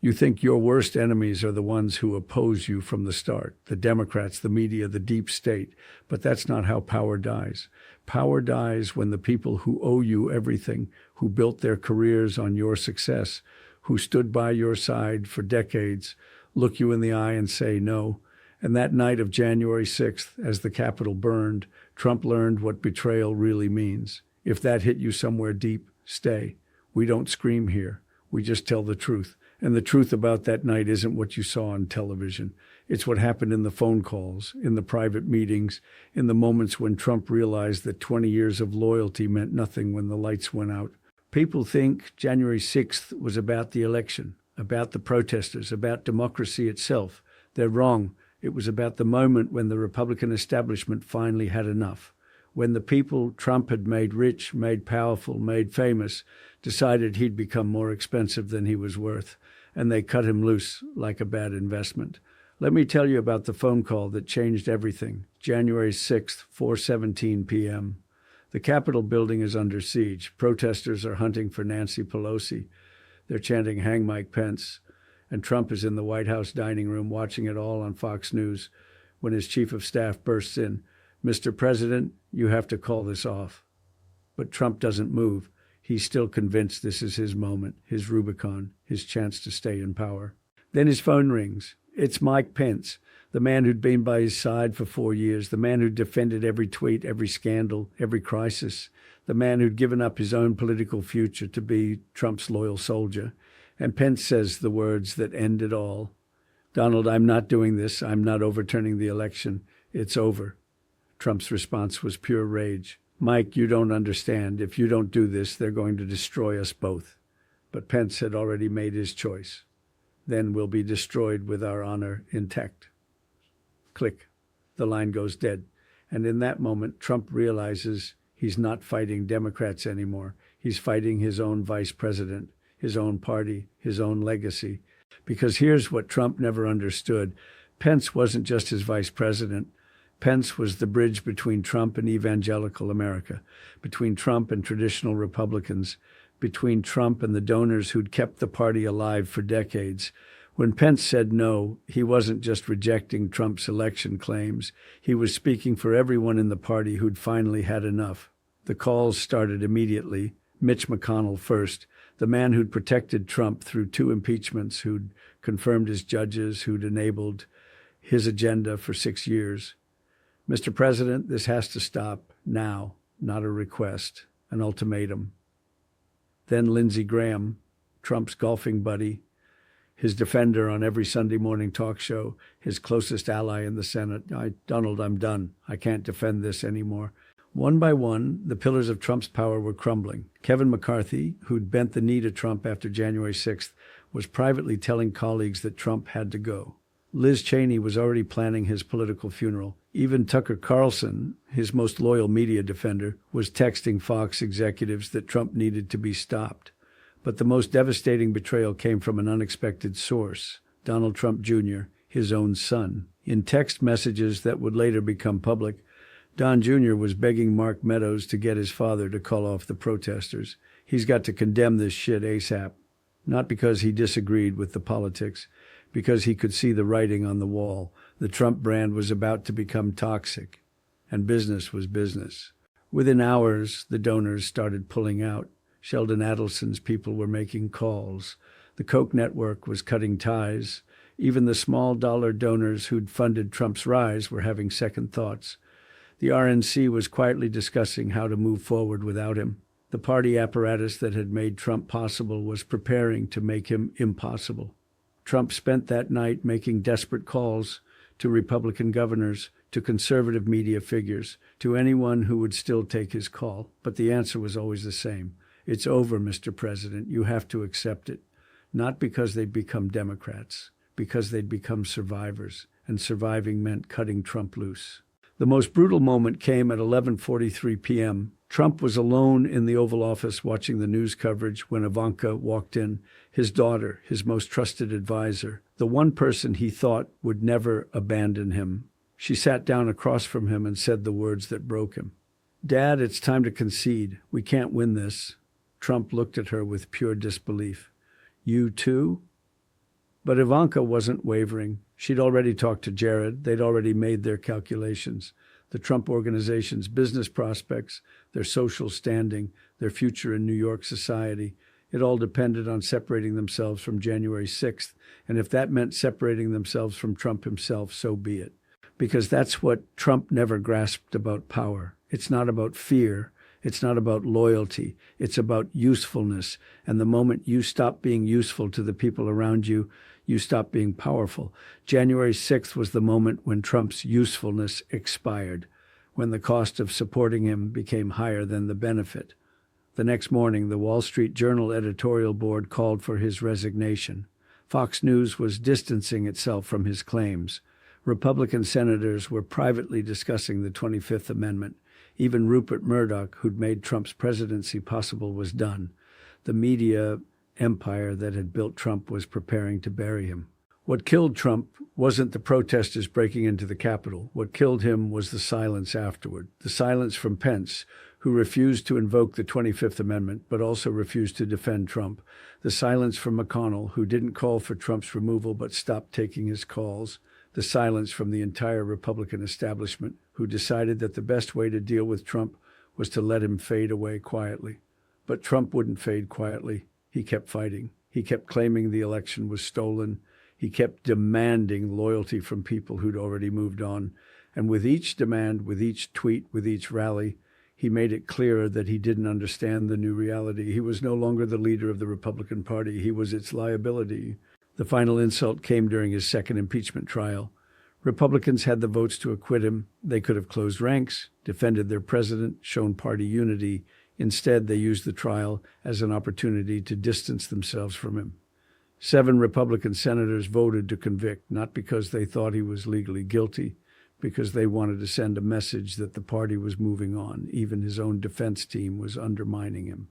You think your worst enemies are the ones who oppose you from the start, the Democrats, the media, the deep state. But that's not how power dies. Power dies when the people who owe you everything, who built their careers on your success, who stood by your side for decades, look you in the eye and say no. And that night of January 6th, as the Capitol burned, Trump learned what betrayal really means. If that hit you somewhere deep, stay. We don't scream here. We just tell the truth. And the truth about that night isn't what you saw on television. It's what happened in the phone calls, in the private meetings, in the moments when Trump realized that 20 years of loyalty meant nothing when the lights went out. People think January 6th was about the election, about the protesters, about democracy itself. They're wrong. It was about the moment when the Republican establishment finally had enough, when the people Trump had made rich, made powerful, made famous, decided he'd become more expensive than he was worth, and they cut him loose like a bad investment. Let me tell you about the phone call that changed everything. January 6th, 4:17 p.m. The Capitol building is under siege. Protesters are hunting for Nancy Pelosi. They're chanting, "Hang Mike Pence." And Trump is in the White House dining room watching it all on Fox News when his chief of staff bursts in. "Mr. President, you have to call this off." But Trump doesn't move. He's still convinced this is his moment, his Rubicon, his chance to stay in power. Then his phone rings. It's Mike Pence, the man who'd been by his side for 4 years, the man who'd defended every tweet, every scandal, every crisis, the man who'd given up his own political future to be Trump's loyal soldier. And Pence says the words that end it all. "Donald, I'm not doing this. I'm not overturning the election. It's over." Trump's response was pure rage. "Mike, you don't understand. If you don't do this, they're going to destroy us both." But Pence had already made his choice. "Then we'll be destroyed with our honor intact." Click. The line goes dead. And in that moment, Trump realizes he's not fighting Democrats anymore. He's fighting his own vice president, his own party, his own legacy. Because here's what Trump never understood. Pence wasn't just his vice president. Pence was the bridge between Trump and evangelical America, between Trump and traditional Republicans, between Trump and the donors who'd kept the party alive for decades. When Pence said no, he wasn't just rejecting Trump's election claims. He was speaking for everyone in the party who'd finally had enough. The calls started immediately. Mitch McConnell first, the man who'd protected Trump through 2 impeachments, who'd confirmed his judges, who'd enabled his agenda for 6 years. "Mr. President, this has to stop now, not a request, an ultimatum." Then Lindsey Graham, Trump's golfing buddy, his defender on every Sunday morning talk show, his closest ally in the Senate. "Donald, I'm done. I can't defend this anymore." One by one, the pillars of Trump's power were crumbling. Kevin McCarthy, who'd bent the knee to Trump after January 6th, was privately telling colleagues that Trump had to go. Liz Cheney was already planning his political funeral. Even Tucker Carlson, his most loyal media defender, was texting Fox executives that Trump needed to be stopped. But the most devastating betrayal came from an unexpected source, Donald Trump Jr., his own son. In text messages that would later become public, Don Jr. was begging Mark Meadows to get his father to call off the protesters. "He's got to condemn this shit ASAP." Not because he disagreed with the politics, because he could see the writing on the wall. The Trump brand was about to become toxic, and business was business. Within hours, the donors started pulling out. Sheldon Adelson's people were making calls. The Koch network was cutting ties. Even the small dollar donors who'd funded Trump's rise were having second thoughts. The RNC was quietly discussing how to move forward without him. The party apparatus that had made Trump possible was preparing to make him impossible. Trump spent that night making desperate calls to Republican governors, to conservative media figures, to anyone who would still take his call. But the answer was always the same. "It's over, Mr. President. You have to accept it." Not because they'd become Democrats, because they'd become survivors, and surviving meant cutting Trump loose. The most brutal moment came at 11:43 p.m. Trump was alone in the Oval Office watching the news coverage when Ivanka walked in, his daughter, his most trusted advisor, the one person he thought would never abandon him. She sat down across from him and said the words that broke him. "Dad, it's time to concede. We can't win this." Trump looked at her with pure disbelief. "You too?" But Ivanka wasn't wavering. She'd already talked to Jared. They'd already made their calculations. The Trump Organization's business prospects, their social standing, their future in New York society. It all depended on separating themselves from January 6th. And if that meant separating themselves from Trump himself, so be it. Because that's what Trump never grasped about power. It's not about fear. It's not about loyalty. It's about usefulness. And the moment you stop being useful to the people around you, you stop being powerful. January 6th was the moment when Trump's usefulness expired, when the cost of supporting him became higher than the benefit. The next morning, the Wall Street Journal editorial board called for his resignation. Fox News was distancing itself from his claims. Republican senators were privately discussing the 25th Amendment. Even Rupert Murdoch, who'd made Trump's presidency possible, was done. The media empire that had built Trump was preparing to bury him. What killed Trump wasn't the protesters breaking into the Capitol. What killed him was the silence afterward. The silence from Pence, who refused to invoke the 25th Amendment, but also refused to defend Trump. The silence from McConnell, who didn't call for Trump's removal but stopped taking his calls. The silence from the entire Republican establishment, who decided that the best way to deal with Trump was to let him fade away quietly. But Trump wouldn't fade quietly. He kept fighting. He kept claiming the election was stolen. He kept demanding loyalty from people who'd already moved on. And with each demand, with each tweet, with each rally, he made it clearer that he didn't understand the new reality. He was no longer the leader of the Republican Party. He was its liability. The final insult came during his second impeachment trial. Republicans had the votes to acquit him. They could have closed ranks, defended their president, shown party unity. Instead, they used the trial as an opportunity to distance themselves from him. 7 Republican senators voted to convict, not because they thought he was legally guilty, because they wanted to send a message that the party was moving on. Even his own defense team was undermining him.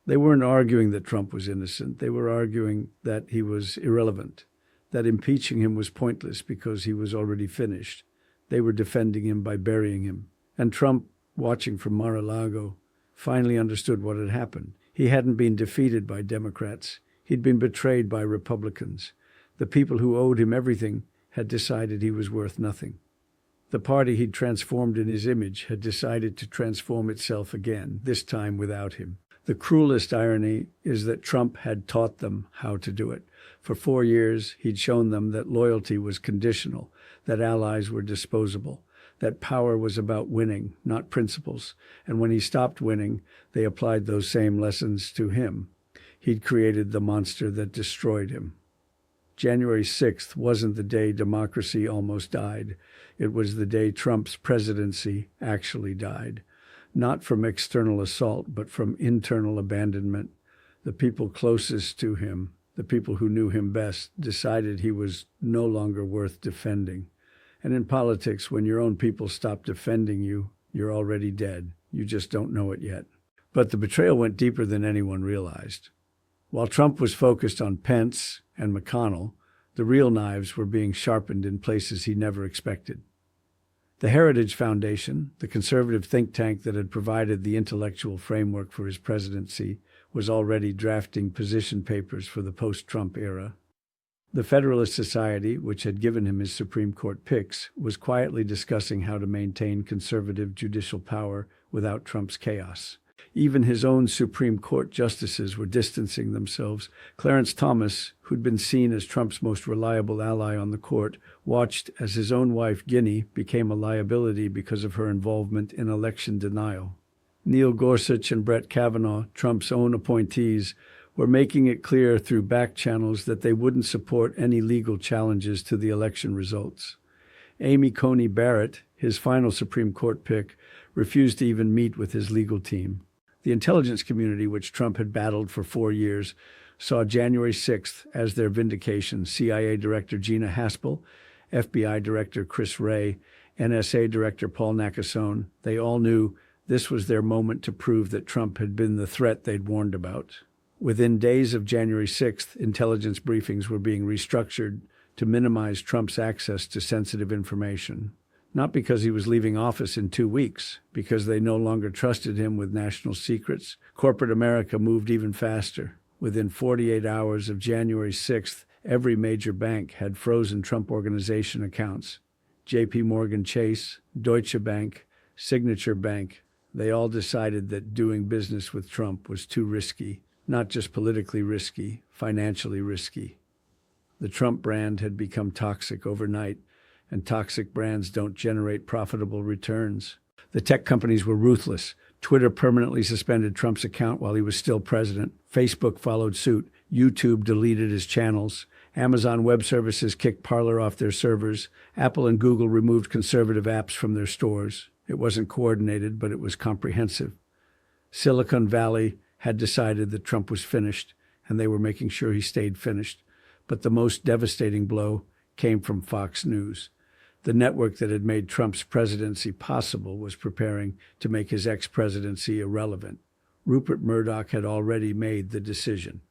They weren't arguing that Trump was innocent. They were arguing that he was irrelevant, that impeaching him was pointless because he was already finished. They were defending him by burying him. And Trump, watching from Mar-a-Lago, finally understood what had happened. He hadn't been defeated by Democrats. He'd been betrayed by Republicans. The people who owed him everything had decided he was worth nothing. The party he'd transformed in his image had decided to transform itself again, this time without him. The cruelest irony is that Trump had taught them how to do it. For 4 years, he'd shown them that loyalty was conditional, that allies were disposable, that power was about winning, not principles. And when he stopped winning, they applied those same lessons to him. He'd created the monster that destroyed him. January 6th wasn't the day democracy almost died. It was the day Trump's presidency actually died. Not from external assault, but from internal abandonment. The people closest to him, the people who knew him best, decided he was no longer worth defending. And in politics, when your own people stop defending you, you're already dead. You just don't know it yet. But the betrayal went deeper than anyone realized. While Trump was focused on Pence and McConnell, the real knives were being sharpened in places he never expected. The Heritage Foundation, the conservative think tank that had provided the intellectual framework for his presidency, was already drafting position papers for the post-Trump era. The Federalist Society, which had given him his Supreme Court picks, was quietly discussing how to maintain conservative judicial power without Trump's chaos. Even his own Supreme Court justices were distancing themselves. Clarence Thomas, who'd been seen as Trump's most reliable ally on the court, watched as his own wife, Ginny, became a liability because of her involvement in election denial. Neil Gorsuch and Brett Kavanaugh, Trump's own appointees, were making it clear through back channels that they wouldn't support any legal challenges to the election results. Amy Coney Barrett, his final Supreme Court pick, refused to even meet with his legal team. The intelligence community, which Trump had battled for 4 years, saw January 6th as their vindication. CIA Director Gina Haspel, FBI Director Chris Wray, NSA Director Paul Nakasone, they all knew this was their moment to prove that Trump had been the threat they'd warned about. Within days of January 6th, intelligence briefings were being restructured to minimize Trump's access to sensitive information. Not because he was leaving office in 2 weeks, because they no longer trusted him with national secrets. Corporate America moved even faster. Within 48 hours of January 6th, Every major bank had frozen Trump Organization accounts. J.P. Morgan Chase, Deutsche Bank, Signature Bank, they all decided that doing business with Trump was too risky, not just politically risky, financially risky. The Trump brand had become toxic overnight, and toxic brands don't generate profitable returns. The tech companies were ruthless. Twitter permanently suspended Trump's account while he was still president. Facebook followed suit. YouTube deleted his channels. Amazon Web Services kicked Parler off their servers. Apple and Google removed conservative apps from their stores. It wasn't coordinated, but it was comprehensive. Silicon Valley had decided that Trump was finished, and they were making sure he stayed finished. But the most devastating blow came from Fox News. The network that had made Trump's presidency possible was preparing to make his ex-presidency irrelevant. Rupert Murdoch had already made the decision.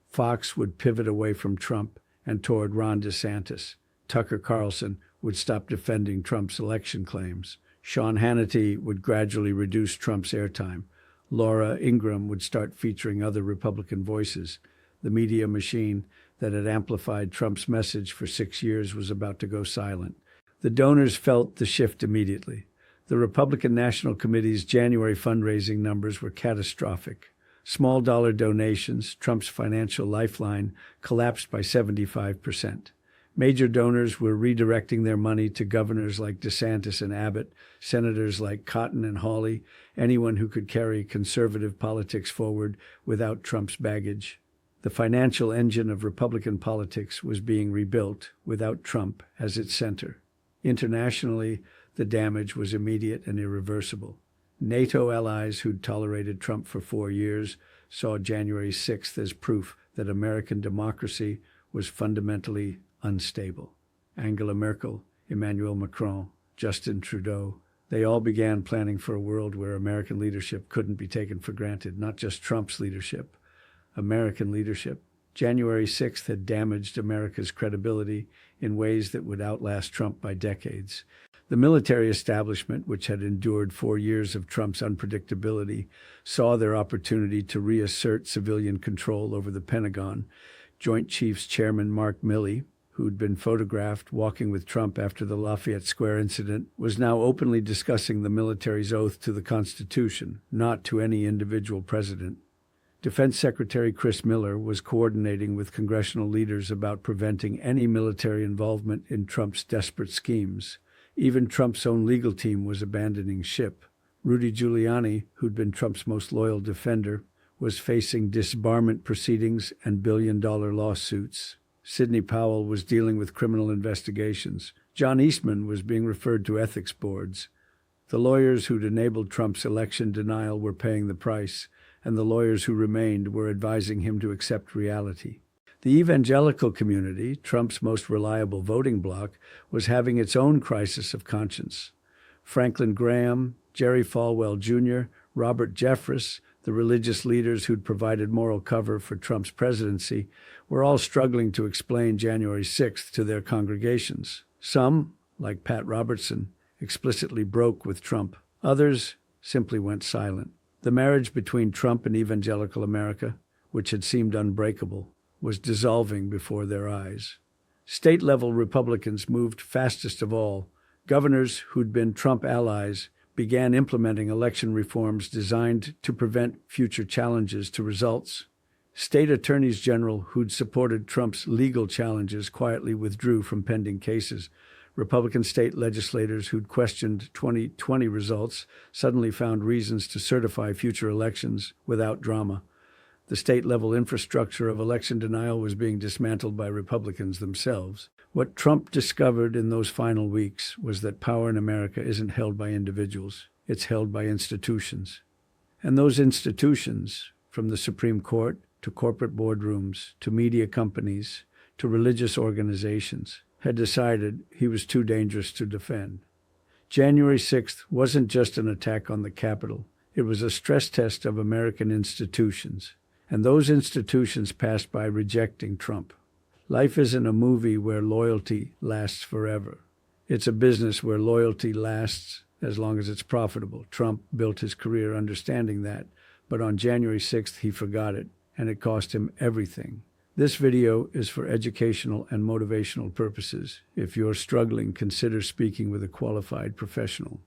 Fox would pivot away from Trump and toward Ron DeSantis. Tucker Carlson would stop defending Trump's election claims. Sean Hannity would gradually reduce Trump's airtime. Laura Ingraham would start featuring other Republican voices. The media machine that had amplified Trump's message for 6 years was about to go silent. The donors felt the shift immediately. The Republican National Committee's January fundraising numbers were catastrophic. Small dollar donations, Trump's financial lifeline, collapsed by 75%. Major donors were redirecting their money to governors like DeSantis and Abbott, senators like Cotton and Hawley, anyone who could carry conservative politics forward without Trump's baggage. The financial engine of Republican politics was being rebuilt without Trump as its center. Internationally, the damage was immediate and irreversible. NATO allies who'd tolerated Trump for 4 years saw January 6th as proof that American democracy was fundamentally unstable. Angela Merkel, Emmanuel Macron, Justin Trudeau, they all began planning for a world where American leadership couldn't be taken for granted, not just Trump's leadership, American leadership. January 6th had damaged America's credibility in ways that would outlast Trump by decades. The military establishment, which had endured 4 years of Trump's unpredictability, saw their opportunity to reassert civilian control over the Pentagon. Joint Chiefs Chairman Mark Milley, who'd been photographed walking with Trump after the Lafayette Square incident, was now openly discussing the military's oath to the Constitution, not to any individual president. Defense Secretary Chris Miller was coordinating with congressional leaders about preventing any military involvement in Trump's desperate schemes. Even Trump's own legal team was abandoning ship. Rudy Giuliani, who'd been Trump's most loyal defender, was facing disbarment proceedings and billion-dollar lawsuits. Sidney Powell was dealing with criminal investigations. John Eastman was being referred to ethics boards. The lawyers who'd enabled Trump's election denial were paying the price, and the lawyers who remained were advising him to accept reality. The evangelical community, Trump's most reliable voting bloc, was having its own crisis of conscience. Franklin Graham, Jerry Falwell Jr., Robert Jeffress, the religious leaders who'd provided moral cover for Trump's presidency, were all struggling to explain January 6th to their congregations. Some, like Pat Robertson, explicitly broke with Trump. Others simply went silent. The marriage between Trump and evangelical America, which had seemed unbreakable, was dissolving before their eyes. State-level Republicans moved fastest of all. Governors who'd been Trump allies began implementing election reforms designed to prevent future challenges to results. State attorneys general who'd supported Trump's legal challenges quietly withdrew from pending cases. Republican state legislators who'd questioned 2020 results suddenly found reasons to certify future elections without drama. The state-level infrastructure of election denial was being dismantled by Republicans themselves. What Trump discovered in those final weeks was that power in America isn't held by individuals. It's held by institutions. And those institutions, from the Supreme Court to corporate boardrooms to media companies to religious organizations, had decided he was too dangerous to defend. January 6th wasn't just an attack on the Capitol. It was a stress test of American institutions. And those institutions passed by rejecting Trump. Life isn't a movie where loyalty lasts forever. It's a business where loyalty lasts as long as it's profitable. Trump built his career understanding that, but on January 6th he forgot it, and it cost him everything. This video is for educational and motivational purposes. If you're struggling, consider speaking with a qualified professional.